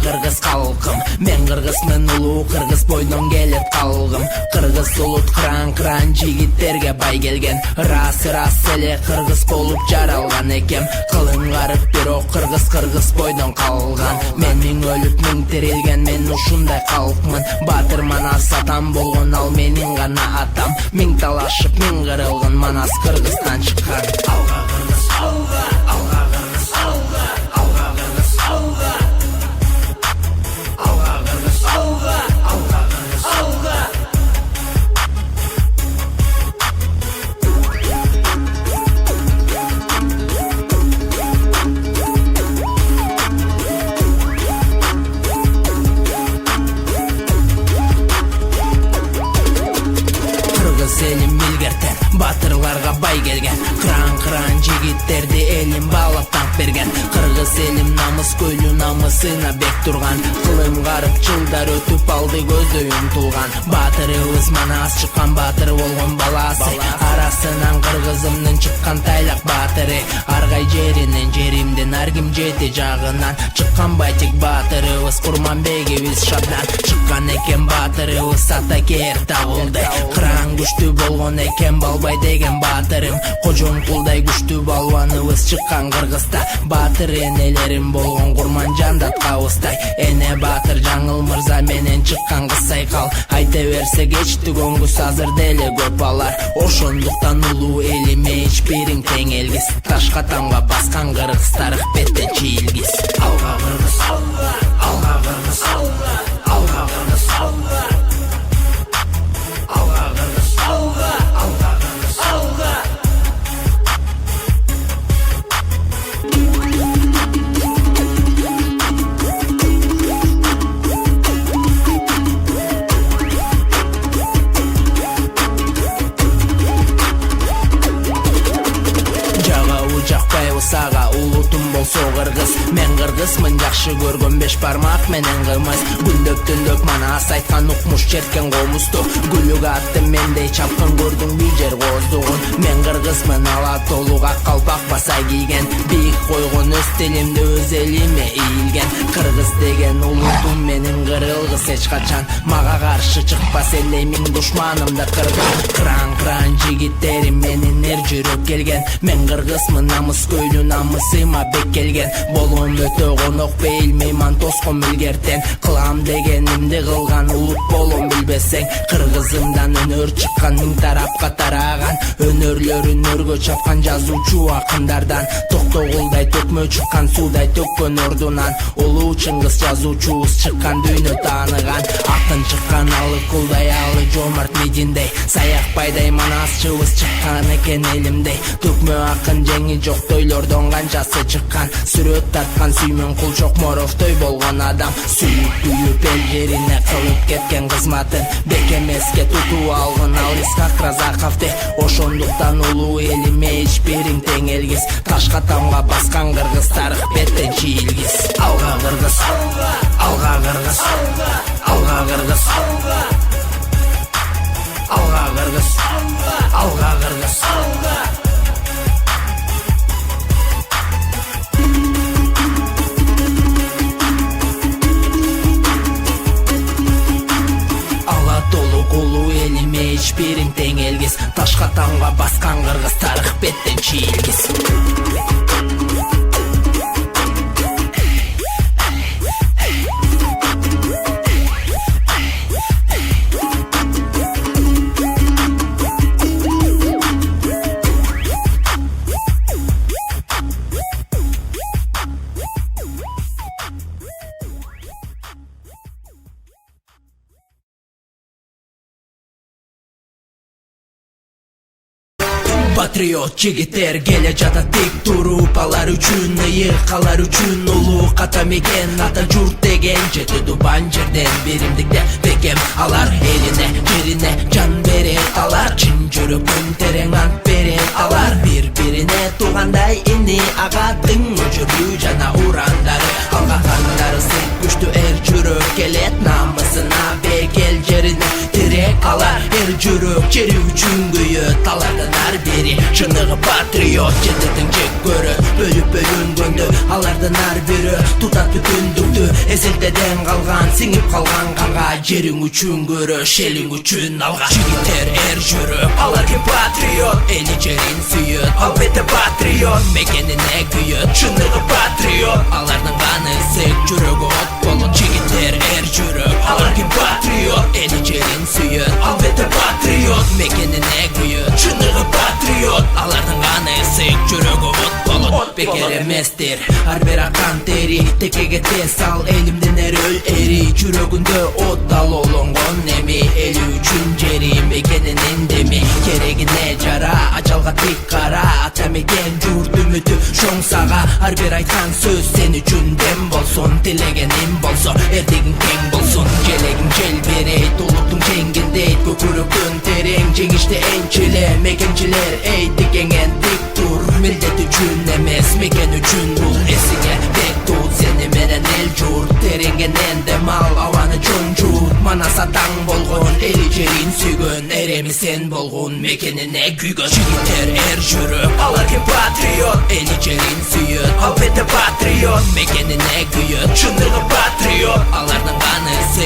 Кыргыз калкым, мен кыргызмын, улуу кыргыз бойдон келет калгым. Кыргыз улут кран жигиттерге бай келген. Рас эле кыргыз болуп жаралган экем. Кылым карып бирок кыргыз бойдон калган. Мен миң өлүп миң тирилген, мен ушундай калкмын. Батыр манас атам болгон, ал менин гана атам. Миң талашып миң кырылган, манас Кыргызстан чыккан. Алга кыргыз, алга, алга кыргыз, алга, алга кыргыз, алга. Элим милгертен, батырларга бай келген. Кран жигиттерди элим баалап танк берген. Кыргыз элим намыс көйлү, намысына бек турган. Кылым карып жылдар өтүп алды, көздөй умтулган. Батырыбыз манас чыккан, батыр болгон баласы. Арасынан кыргызымдын чыккан тайлак батыры. Аргай жеринен, жеримден ар ким жети жагынан. Чыккан байтик батырыбыз, Курманбегибиз шабдан. Чыккан экен батырыбыз, Атакер табылды. Кран күчтүү болгон экен, Балбай деген батырым. Кожомкулдай күчтүү балбаныбыз чыккан Кыргызда. Батыр энелерим болгон Курманжан Датқабыздай. Эне батыр Жаңыл мырза менен чыккан кыз Сайкал. Айта берсе кечти көңгүс, азыр деле көп алар. Ошондуктан улуу элиме эч бириң тең элгиз. Ташка тамга баскан кыргыз, тарых беттен чийилгиз. Алга кыргыз, алга, алга кыргыз, алга, алга кыргыз, алга. Сага улутум болсо кыргыз, мен кыргызмын, жакшы көргөн беш бармак менен кымыз. Гүлдөп манас айткан, укмуш черткен комузду. Гүлүк атты мендей чапкын, көрдүң бижер кооздугун. Мен кыргызмын, ала толук ак калпак баса кийген. Бийик койгон өз тилимди, өз элиме ийилген. Кыргыз деген улутум менин, кырылгыс эч качан. Мага каршы чыкпас эле миң душманымды кырган. Кран жигиттерим менин эр жүрөп келген. Мен кыргызмын, намыс көйлү, намысыма бек келген. Болом өтө конок, бейил мейман тоскон билгертен. Кылам дегенимди кылган, улут болом билбесең. Кыргызымдан өнөр чыккан, миң тарапка тараган. Өнөрлөрүн өргө чапкан жазуучу акындардан. Токтогулдай төкмө чыккан, суудай төккөн ордунан. Улуу Чыңгыз жазуучубуз чыккан, дүйнө тааныган. Акын чыккан, алы кулдай, алы жомарт Мединдей. Саякбайдай манасчыбыз чыккан экен элимдей. Төкмө акын жеңи жок тойлордон канчасы чыккан. Сүрөт тарткан Сүймөн Кулчокморовдой болгон адам. Сүйүп эл жерине кылып кеткен кызматын. Бек эмеске тутуп алган, ал Исхак Разаковди. Ошондуктан улуу элиме эч бириң тең элгиз. Ташка тамга баскан кыргыз, тарых беттен чийилгиз. Алга кыргыз, алга кыргыз, алга кыргыз, алга кыргыз, алга кыргыз, алга. Улуу элиме эч бириң тең элгиз. Ташка тамга баскан кыргыз, тарых беттен чийилгиз. Patriot jigitler kele jata tik turup, alar үчүн ыйык, алар үчүн улук ата мекен, ата журт деген жети тубан жерден биримдикте бекем. Алар элине жерине жан берет, алар чын жүрөккөн терең ант берет, алар бири-бирине туугандай ини агаттын өчүрүү жана урандары. Алга кандары сык күчтүү эр жүрөк келет, намысына бекел жерине тирек. Алар эр жүрөк жери үчүн күйөт, алардан ар бири чыныгы патриот. Жетирдин жек көрөт, бөлүп бөлүнгөндө алардан ар бири тутат бүтүндүктү. Эзелтеден калган, сиңип калган канга, жериң үчүн күрөш, элиң үчүн алга. Жигиттер эр жүрөк, алар ким патриот, эли жерин сүйөт, албетте патриот. Мекенине күйөт, чыныгы патриот, алардын каны сык, жүрөгү от болот. Жигиттер эр жүрөк, алар ким патриот, эли жерин сүйөт, албетте патриот. Мекенине күйөт, чыныгы патриот, алардын каны сык, жүрөгү от болот. Бекер эместир ар бир акан тери, текеге тез ал элимден өл эри. Жүрөгүндө от ал олонгон эми, эли үчүн жери мекенинин деми. Керегине жара, ажалга тик кара, ата мекен журт үмүтү шоң сага. Ар бир айткан сөз сен үчүн дем болсун, тилегеним болсо эрдигиң кең болсун. Желегиң желбирейт, улуттуң жеңгиндейт, көкүрөктөн терең жеңишти энчиле. Мекенчилер эй тикеңен тик тур, милдет үчүн эмес мекен үчүн. Бул эсиңе бек тут, сени менен эл журт, тереңенен дем ал, абаны чоң жут. Манас атаң болгон, эли жерин сүйгөн, эреми сен болгон, мекенине күйгөн. Жигиттер эр жүрөк, алар ким патриот, эли жерин сүйөт, албетте патриот. Мекенине күйөт, чыныгы патриот, алардын каны сык,